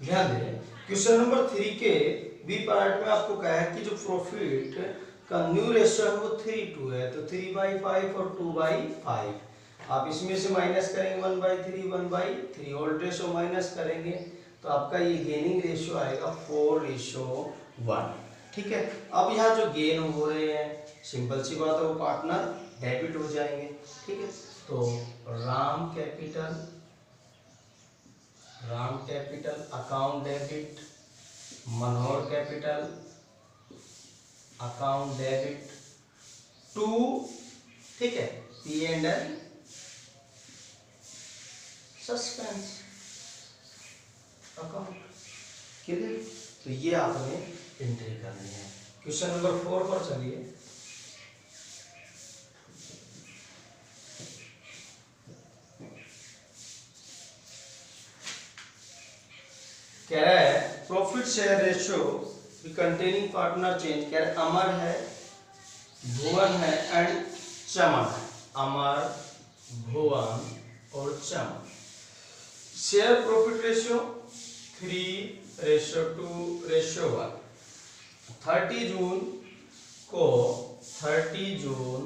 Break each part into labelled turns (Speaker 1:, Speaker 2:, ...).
Speaker 1: ध्यान दें, question number 3 के बी पार्ट में आपको कहा है कि जो प्रॉफिट का न्यू रेशियो है वो 3:2 है, तो 3/5 और 2/5 आप इसमें से माइनस करेंगे 1/3 ओल्ड रेशियो माइनस करेंगे तो आपका ये गेनिंग रेशियो आएगा 4:1। ठीक है, अब यहाँ जो गेन हो रहे हैं सिंपल सी बात है वो पार्टनर डेबिट हो जाएंगे। ठीक है, तो Ram capital account debit, Manohar capital account debit to, ठीक है, P&L सस्पेंस अकाउंट। क्लियर? तो ये आपने एंट्री करनी है। क्वेश्चन नंबर 4 पर चलिए। कह रहा है profit share ratio containing partner change. कह रहा है अमर है, भुवन है एंड चमन है। अमर, भुवन और चमन। Share profit ratio 3:2:1। 30 जून को 30 जून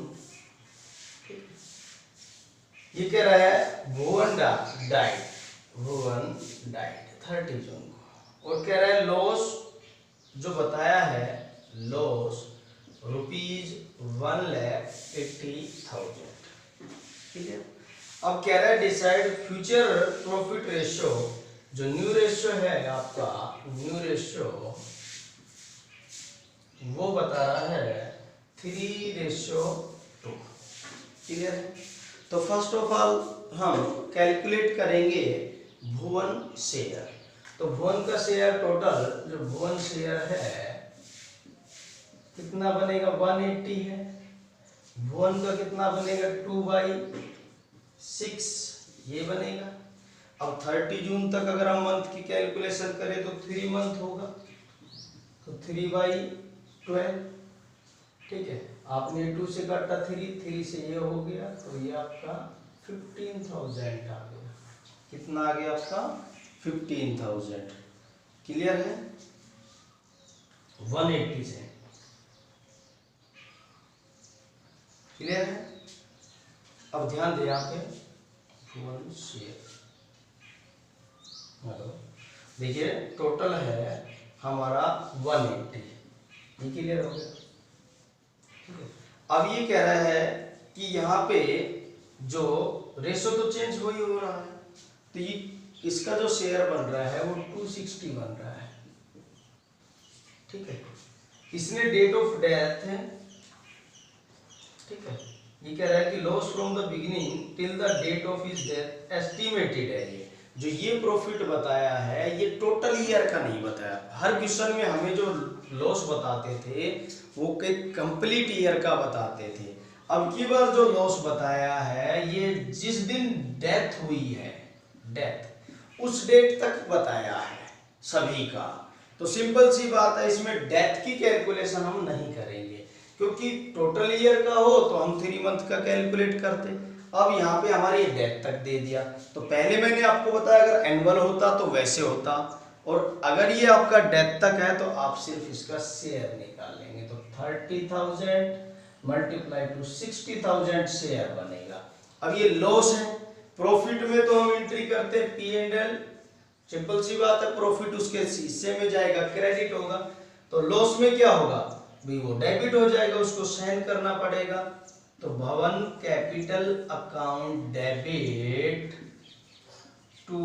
Speaker 1: ये कह रहा है भुवन डाइट 30 जून को, और कह रहा है लॉस जो बताया है लॉस ₹1,80,000। ठीक है, अब कह रहा है डिसाइड फ्यूचर प्रॉफिट रेशियो। जो न्यू रेशियो है आपका, न्यू रेशियो वो बता रहा है 3:2। क्लियर है? तो फर्स्ट ऑफ ऑल हम कैलकुलेट करेंगे भुवन शेयर। तो भुवन का शेयर टोटल जो भुवन शेयर है कितना बनेगा 180 है। भुवन का कितना बनेगा 2/6 ये बनेगा। अब 30 जून तक अगर हम मंथ की कैलकुलेशन करें तो 3 मंथ होगा, तो 3/12। ठीक है, आपने 2 से काटा 3 से ये हो गया, तो ये आपका 15,000 आ गया। कितना आ गया आपका 15,000। क्लियर है? 180 से क्लियर है? अब ध्यान दें यहाँ पे भुवन शेयर, देखिए टोटल है हमारा 180। ये क्लियर हो गया? अब ये कह रहा है कि यहाँ पे जो रेशो तो चेंज हो ही हो रहा है, तो ये इसका जो शेयर बन रहा है वो 260 बन रहा है। ठीक है, इसने डेट ऑफ डेथ है। ठीक है, ये कह रहा है कि loss from the beginning till the date of his death estimated है। ये जो ये प्रॉफिट बताया है ये टोटल ईयर का नहीं बताया। हर क्वेश्चन में हमें जो लॉस बताते थे वो कंप्लीट ईयर का बताते थे। अब की बार जो लॉस बताया है ये जिस दिन डेथ हुई है, डेथ उस डेट तक बताया है सभी का। तो सिंपल सी बात है, इसमें डेथ की कैलकुलेशन हम नहीं करेंगे क्योंकि टोटल ईयर का हो तो हम 3 मंथ का कैलकुलेट करते। अब यहाँ पे हमारे डेथ तक दे दिया, तो पहले मैंने आपको बताया अगर एनुअल होता तो वैसे होता, और अगर ये आपका डेथ तक है तो आप सिर्फ इसका शेयर निकाल लेंगे। तो 30,000 मल्टीप्लाई टू 60,000 शेयर बनेगा। अब ये लॉस है, प्रॉफिट में तो हम एंट्री करते हैं P&L, सिंपल सी बात है, प्रॉफिट उसके हिस्से में जाएगा, क्रेडिट होगा। तो लॉस में क्या होगा भी, वो डेबिट हो जाएगा, उसको साइन करना पड़ेगा। तो Bhavan capital account debit to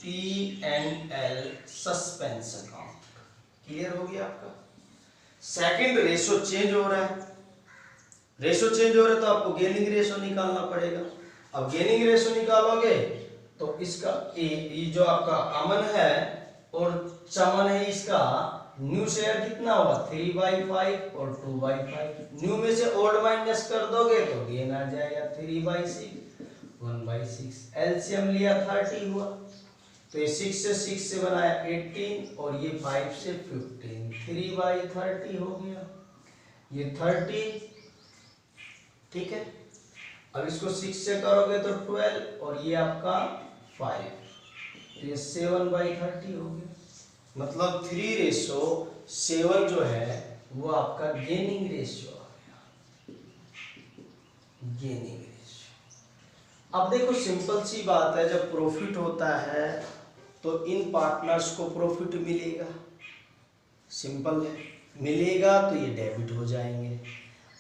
Speaker 1: P&L suspense account. Clear हो गया आपका? सेकंड रेशो चेंज हो रहा है, रेशो चेंज हो रहा है तो आपको गेनिंग रेशो निकालना पड़ेगा। अब गेनिंग रेशो निकालोगे तो इसका ये जो आपका अमन है और चमन है, इसका न्यू शेयर कितना होगा 3/5 और 2/5। न्यू में से ओल्ड माइनस कर दोगे तो गेन आ जाएगा 3/6 1/6। एलसीएम लिया 30 हुआ, तो ये 6 से बनाया 18 और ये 5 से 15, 3/30 हो गया, ये 30। ठीक है, अब इसको 6 से करोगे तो 12 और ये आपका 5। तो ये 7/30 हो गया। मतलब 3:7 जो है वो आपका गेनिंग रेशियो आ गया, गेनिंग रेशियो। अब देखो सिंपल सी बात है, जब प्रॉफिट होता है तो इन पार्टनर्स को प्रॉफिट मिलेगा, सिंपल है, मिलेगा तो ये डेबिट हो जाएंगे।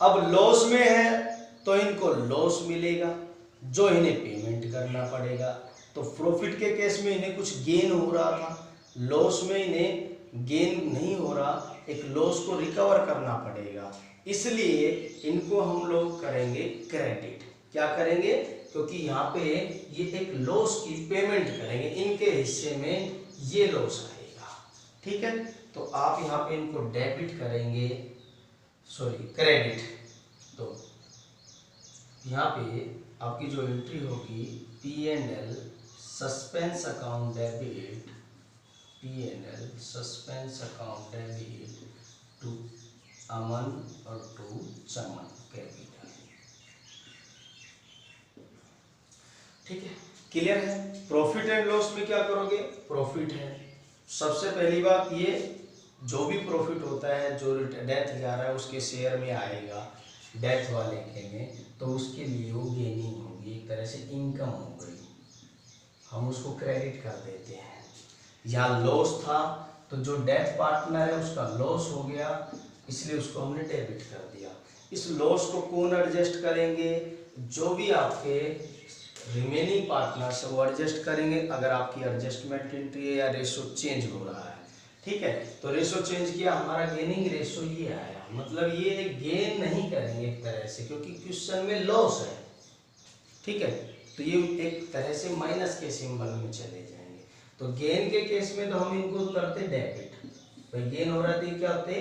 Speaker 1: अब लॉस में है तो इनको लॉस मिलेगा जो इन्हें पेमेंट करना पड़ेगा। तो प्रॉफिट के केस में इन्हें कुछ गेन हो रहा था, लॉस में इन्हें गेन नहीं हो रहा, एक लॉस को रिकवर करना पड़ेगा, इसलिए इनको हम लोग करेंगे क्रेडिट। क्या करेंगे? क्योंकि यहाँ पे ये एक लॉस की पेमेंट करेंगे, इनके हिस्से में ये लॉस आएगा, ठीक है। तो आप यहाँ पे इनको डेबिट करेंगे, सॉरी क्रेडिट। तो यहाँ पे आपकी जो एंट्री होगी P&L suspense account debit, P&L suspense account debit to Aman और टू चमन कैपिटल, ठीक है, क्लियर है। प्रॉफिट एंड लॉस में क्या करोगे? प्रॉफिट है, सबसे पहली बात ये जो भी प्रॉफिट होता है जो डेथ जा रहा है उसके शेयर में आएगा, डेथ वाले के में, तो उसके लिए वो गेनिंग होगी, एक तरह से इनकम हो गई, हम उसको क्रेडिट कर देते हैं। यहाँ लॉस था तो जो डेथ पार्टनर है उसका लॉस हो गया, इसलिए उसको हमने डेबिट कर दिया। इस लॉस को कौन एडजस्ट करेंगे? जो भी आपके रिमेनिंग पार्टनर्स है वो एडजस्ट करेंगे, अगर आपकी एडजस्टमेंट एंट्री है या रेशो चेंज हो रहा है, ठीक है। तो रेशो चेंज किया, हमारा गेनिंग रेशो ये आया, मतलब ये गेन नहीं करेंगे एक तरह से, क्योंकि क्वेश्चन में लॉस है, ठीक है। तो ये एक तरह से माइनस के सिंबल में चले जाएंगे। तो गेन के केस में तो हम इनको करते डेबिट, तो गेन हो रहा था क्या होते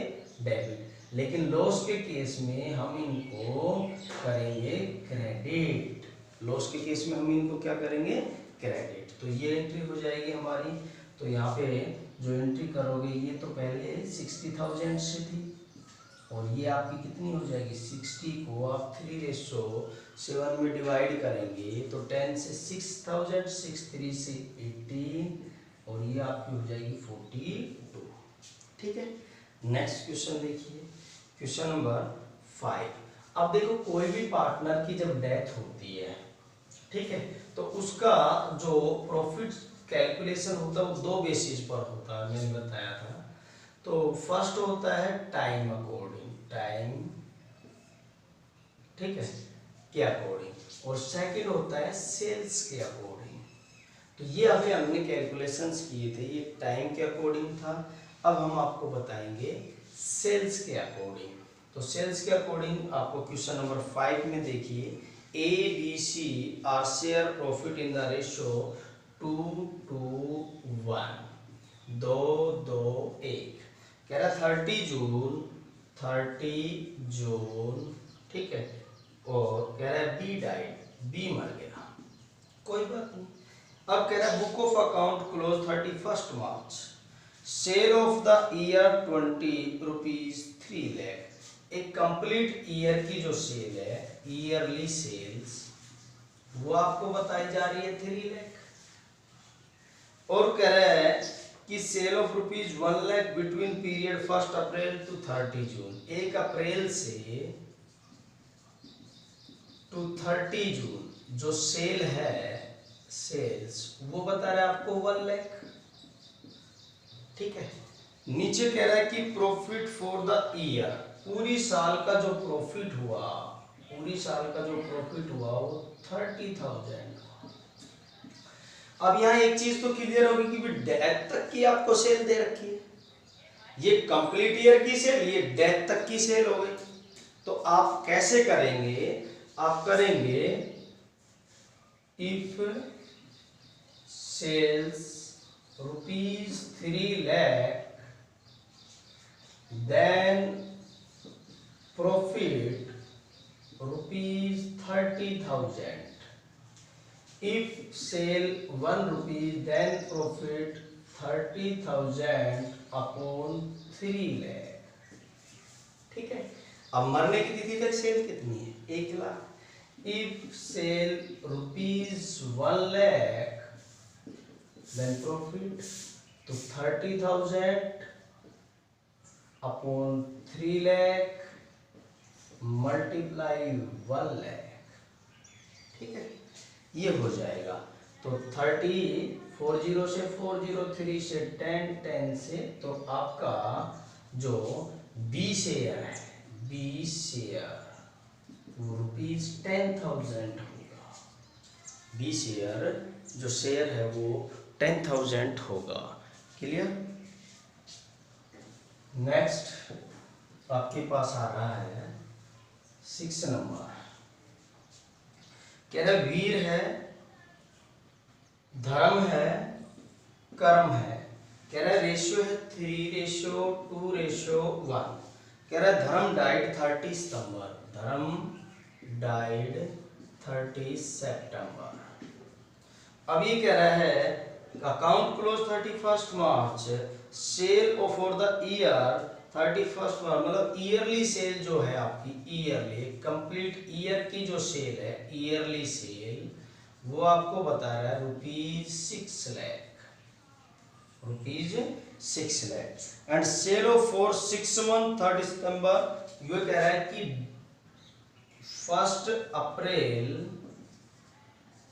Speaker 1: डेबिट, लेकिन लॉस के केस में हम इनको करेंगे क्रेडिट, लॉस के केस में हम इनको क्या करेंगे? क्रेडिट। तो ये एंट्री हो जाएगी हमारी। तो यहाँ पे जो एंट्री करोगे ये तो पहले 60,000 से थी, और ये आपकी कितनी हो जाएगी? 60 को आप 3:7 में डिवाइड करेंगे तो 10 से 6,000, 6 3 से 18, और ये आपकी हो जाएगी 42, ठीक है। नेक्स्ट क्वेश्चन देखिए, क्वेश्चन नंबर 5। अब देखो कोई भी पार्टनर की जब डेथ होती है, ठीक है, तो उसका जो प्रॉफिट कैलकुलेशन होता है वो दो बेसिस पर होता है, मैंने बताया था। तो फर्स्ट होता है टाइम अकॉर्डिंग, टाइम, ठीक है, के अकॉर्डिंग, और सेकंड होता है सेल्स के अकॉर्डिंग। तो ये अभी हमने कैलकुलेशंस किए थे, ये टाइम के अकॉर्डिंग था, अब हम आपको बताएंगे सेल्स के अकॉर्डिंग। तो सेल्स के अकॉर्डिंग आपको क्वेश्चन नंबर 5 में देखिए, ABC are share profit in the ratio 2:1, 2:1, कह रहा 30 जून, ठीक है, और कह रहा है बी डाइड, बी मर गया, कोई बात नहीं। अब कह रहा है book of account close 31 March, sale of the year 20 rupees 3 lakh. एक कंप्लीट ईयर की जो सेल है, ईयरली सेल्स, वो आपको बताई जा रही है 3 लाख, और कह रहा है कि sale of rupees 1 lakh between period 1 April to 30 June, 1 April से टू 30 जून जो सेल है, सेल्स वो बता रहा है आपको 1 लाख, ठीक है। नीचे कह रहा है कि प्रॉफिट फॉर द ईयर, पूरी साल का जो प्रॉफिट हुआ, पूरी साल का जो प्रॉफिट हुआ वो 30,000। अब यहाँ एक चीज तो क्लियर होगी कि डेथ तक की आपको सेल दे रखी है, ये कंप्लीट ईयर की सेल, ये डेथ तक की सेल हो गई। तो आप कैसे करेंगे? आप करेंगे if sales rupees 3 lakh then profit rupees 30,000, if sale 1 rupees then profit 30,000 upon 3 lakh, ठीक है। अब मरने की तिथि तक सेल कितनी है? 1 lakh. If sale rupees 1 lakh then profit, तो 30,000 अपॉन 3 लाख मल्टीप्लाई 1 लाख, ठीक है, ये हो जाएगा। तो 30 40 से 403 से 10 से, तो आपका जो बी शेयर है, बी शेयर वो ₹10,000 होगा। बी शेयर जो शेयर है वो 10,000 होगा। क्लियर? नेक्स्ट आपके पास आ रहा है 6 नंबर। कह रहा वीर है, धर्म है, कर्म है। कह रहा है रेशियो है 3:2:1। कह रहा है धर्म डाइड 30 सितंबर, धर्म डाइड 30 सितंबर। अब ये कह रहा है account close 31 March, sale for the year 31 March, मतलब ईयरली सेल जो है आपकी, ईयरली कंप्लीट ईयर की जो सेल है, ईयरली सेल वो आपको बता रहा है ₹6 lakh, ₹6 lakh. And sale for 6 month 30 September, ये कह रहा है कि 1 अप्रैल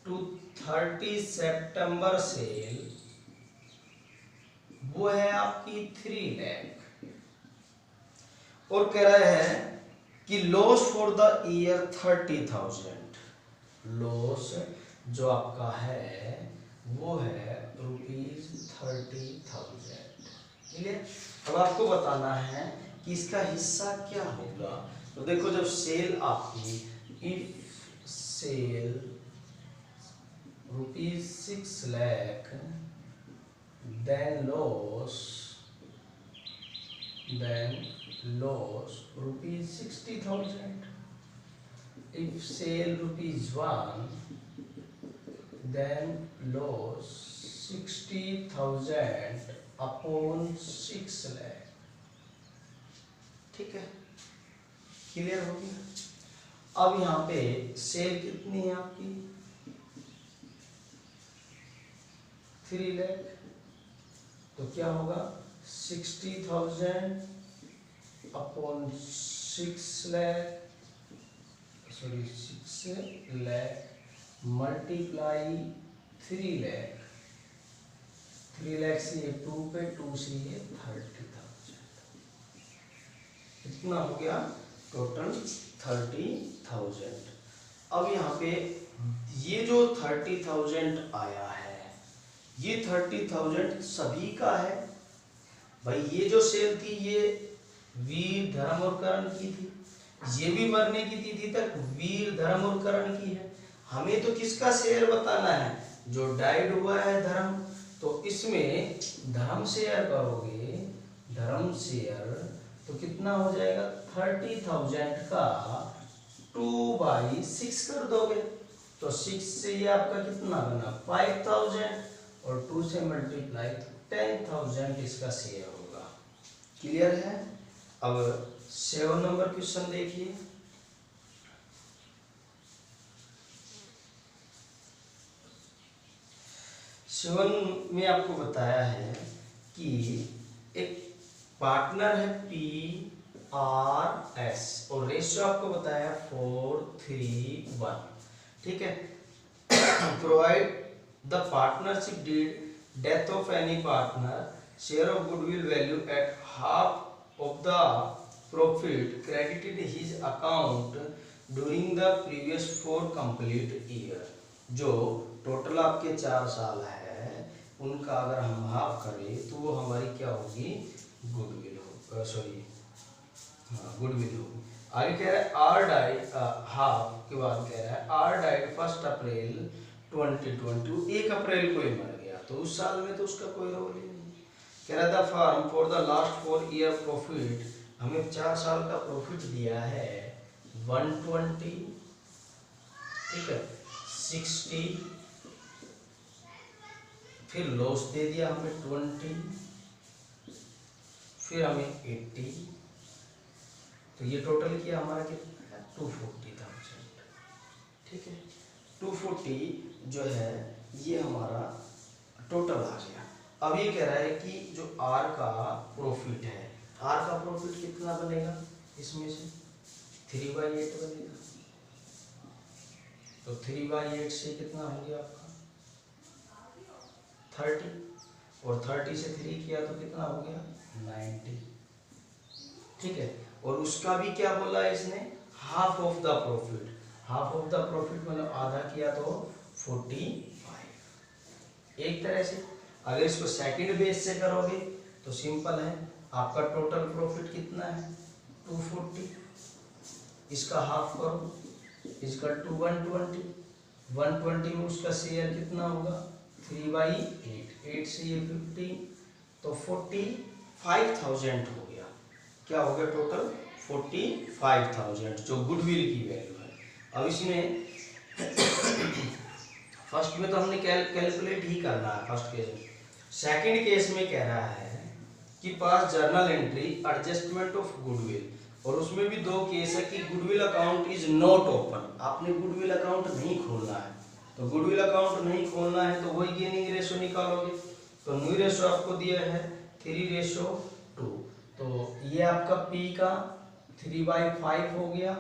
Speaker 1: टू 30 सितंबर सेल वो है आपकी 3 लाख। और कह रहा है कि loss for the year 30,000, loss जो आपका है वो है ₹30,000। क्लियर? अब आपको बताना है कि इसका हिस्सा क्या होगा। तो देखो जब सेल आपकी, if sale ₹6 lakh, then loss ₹60,000। if sale ₹1, then loss 60,000 upon 6 lakh. ठीक है, क्लियर हो गया। अब यहाँ पे सेल कितनी है आपकी 3 लाख, तो क्या होगा 60,000 upon 6 lakh, sorry 6 lakh multiply 3 lakh, 3 lakh से ये 2 पे, 2 से ये 30,000, कितना हो गया टोटल 30,000। अब यहाँ पे ये जो 30,000 आया है, ये 30,000 सभी का है भाई। ये जो सेल थी ये वीर, धर्म और करण की थी, ये भी मरने की तिथि तक वीर, धर्म और करण की है। हमें तो किसका शेयर बताना है, जो डाइड हुआ है धर्म, तो इसमें धर्म शेयर करोगे, धर्म शेयर तो कितना हो जाएगा 30,000 का 2/6 कर दोगे, तो 6 से ये आपका कितना बना 5,000, और 2 से मल्टीप्लाई तो 10,000 इसका शेयर होगा। क्लियर है? अब 7 नंबर क्वेश्चन देखिए। सेवन में आपको बताया है कि एक पार्टनर है PRS और रेशियो आपको बताया 4:3:1। ठीक है, provide the partnership deed, death of any partner, share of goodwill value at half of the profit credited his account during the previous 4 complete year। जो टोटल आपके 4 साल है उनका अगर हम हाफ करें तो वो हमारी क्या होगी, गुडविल हो, सॉरी हाँ गुडविल होगी। आगे कह रहा है आर डाइड, हाफ के बाद कह रहा है आर डाइड 1 अप्रैल 2020, 1 अप्रैल को ही मर गया, तो उस साल में तो उसका कोई रोल ही नहीं। कह रहा था firm for the last 4 year profit, हमें 4 साल का प्रॉफिट दिया है 120, ठीक है 60, फिर लॉस दे दिया हमें 20, फिर हमें 80, तो ये टोटल किया हमारा कितना है 240,000। ठीक है, 240 जो है ये हमारा टोटल आ गया। अब ये कह रहा है कि जो आर का प्रॉफिट है, आर का प्रॉफिट कितना बनेगा, इसमें से 3/8 बनेगा। तो 3/8 से कितना हो गया आपका 30, और 30 से 3 किया तो कितना हो गया 90। ठीक है, और उसका भी क्या बोला है इसने, half of the profit. Half of the profit मतलब आधा किया तो 45। एक तरह से अगर इसको सेकंड बेस से करोगे तो सिंपल है, आपका टोटल प्रॉफिट कितना है 240, इसका हाफ करो, इसका 120, 120 में उसका शेयर कितना होगा 3/8, 8 से ये 15, तो 45,000 हो गया। क्या हो गया टोटल 45,000, जो गुडविल की वैल्यू है। अब इसमें फर्स्ट में तो हमने कैलकुलेट ही करना है फर्स्ट केस में। सेकंड केस में कह रहा है कि पास journal entry adjustment of goodwill, और उसमें भी दो केस है कि goodwill account is not open, आपने गुडविल अकाउंट नहीं खोलना है। तो गुडविल अकाउंट नहीं खोलना है तो वही गेनिंग रेशो निकालोगे। तो न्यू रेशो आपको दिया है 3:2, तो ये आपका P का 3/5 हो गया,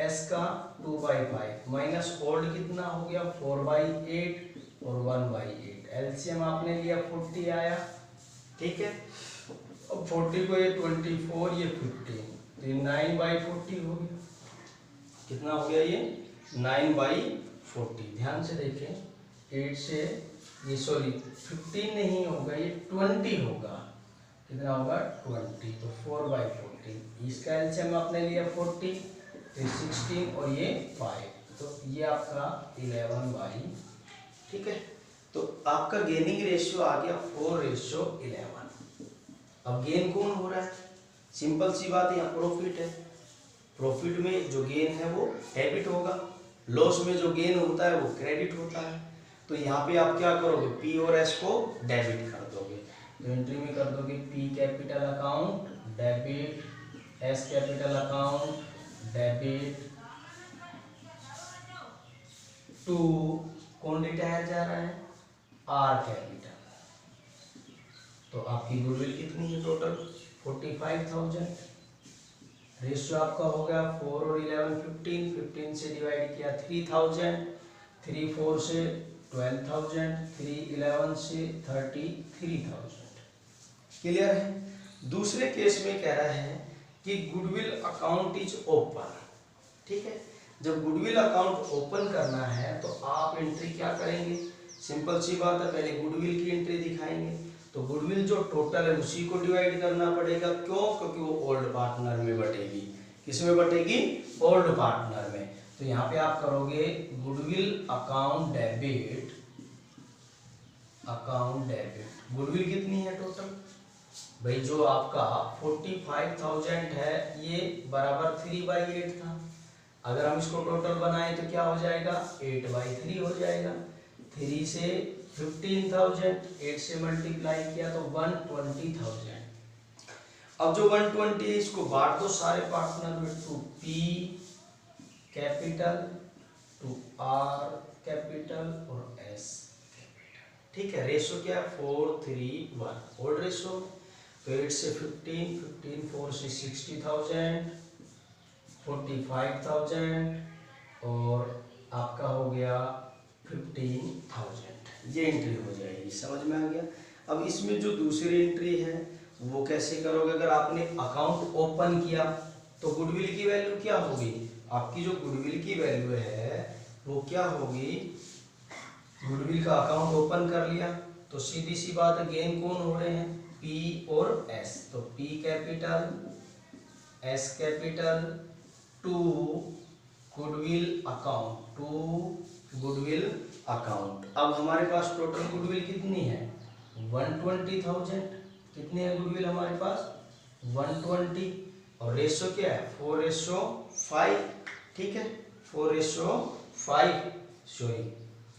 Speaker 1: S का 2/5 माइनस ओल्ड कितना हो गया 4/8 और 1/8। एलसीएम आपने लिया 40 आया। ठीक है, अब 40 को ये 24, ये 15, तो 9/40 हो गया। कितना हो गया ये 9/40। ध्यान से देखें, 8 से ये सॉरी 15 नहीं होगा, ये 20 होगा। कितना होगा 20, तो 4/40। इसका एलसीएम आपने लिया 40, तो 16 और ये 5, तो ये आपका 11/। ठीक है, तो आपका गेनिंग रेशियो आ गया 4:11। अब गेन कौन हो रहा है, सिंपल सी बात है, यहाँ प्रॉफिट है। प्रॉफिट में जो गेन है वो डेबिट होगा, लॉस में जो गेन होता है वो क्रेडिट होता है। तो यहाँ पे आप क्या करोगे, पी और एस को डेबिट कर दोगे। तो एंट्री में कर दोगे P capital account debit, S capital account debit to, कौन रिटायर जा रहा है आर कैपिटल। तो आपकी गुडविल कितनी है टोटल 45,000। रेशियो आपका हो गया 4 और 11 15, 15 से डिवाइड किया 3,000, 3 4 से 12,000, 3 11 से 33,000। क्लियर है। दूसरे केस में कह रहा है कि गुडविल अकाउंट इज ओपन। ठीक है, जब गुडविल अकाउंट ओपन करना है तो आप एंट्री क्या करेंगे, सिंपल सी बात है, पहले गुडविल की एंट्री दिखाएंगे। तो गुडविल जो टोटल है उसी को डिवाइड करना पड़ेगा। क्यों, क्योंकि वो ओल्ड पार्टनर में बटेगी। किस में बटेगी, ओल्ड पार्टनर में। तो यहाँ पे आप करोगे goodwill account debit, account debit. Goodwill कितनी है टोटल भाई, जो आपका 45,000 है ये बराबर 3/8 था। अगर हम इसको टोटल बनाए तो क्या हो जाएगा 8/3 हो जाएगा। 3 से 15,000, 8 से मल्टीप्लाई किया तो 120,000। अब जो 120 है इसको बांट दो सारे पार्टनर में, to P capital, to R capital और एस कैपिटल। ठीक है, रेशो क्या है 4:3:1 ओल्ड रेशो। तो 8 से 15, 15 4 से 60,000, 45,000 और आपका हो गया 15,000। ये एंट्री हो जाएगी, समझ में आ गया। अब इसमें जो दूसरी एंट्री है वो कैसे करोगे, अगर आपने अकाउंट ओपन किया तो गुडविल की वैल्यू क्या होगी, आपकी जो गुडविल की वैल्यू है वो क्या होगी, गुडविल का अकाउंट ओपन कर लिया तो सीधी सी बात है गेन कौन हो रहे हैं पी और एस। तो P capital, S capital to goodwill account, to goodwill account. अब हमारे पास टोटल गुडविल कितनी है 120,000। कितनी है गुडविल हमारे पास 120, और रेशो क्या है 4:5। ठीक है, 4:5 सॉरी।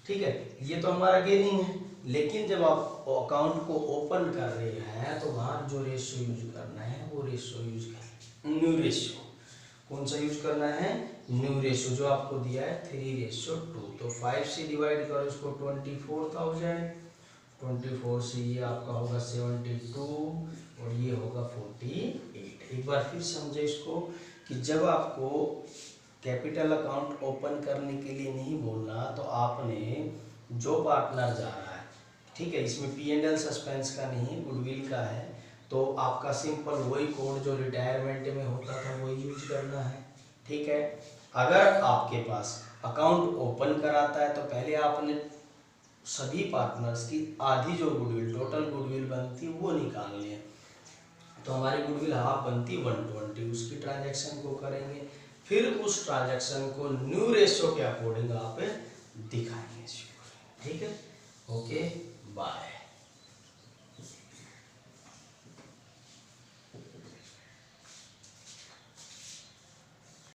Speaker 1: ठीक है, ये तो हमारा गेनिंग है। लेकिन जब आप अकाउंट को ओपन कर रहे हैं तो वहाँ जो रेशो यूज करना है वो रेशो यूज करना है, न्यू रेशो। कौन सा यूज करना है, न्यू रेशो, जो आपको दिया है 3:2। तो 5 से डिवाइड करो इसको 24,000, 24 से ये आपका होगा 72 और ये होगा 48। एक बार फिर समझे इसको कि जब आपको कैपिटल अकाउंट ओपन करने के लिए नहीं बोलना तो आपने जो पार्टनर जा रहा है, ठीक है, इसमें P&L सस्पेंस का नहीं गुडविल का है, तो आपका सिंपल वही कोड जो रिटायरमेंट में होता था वही यूज करना है। ठीक है, अगर आपके पास अकाउंट ओपन कराता है तो पहले आपने सभी पार्टनर्स की आधी जो गुडविल टोटल गुडविल बनती वो निकालनी है। तो हमारी गुडविल हाफ बनती 120, उसकी ट्रांजैक्शन को करेंगे, फिर उस ट्रांजैक्शन को न्यू रेशियो के अकॉर्डिंग आप दिखाएंगे। ठीक है, ओके, बाय।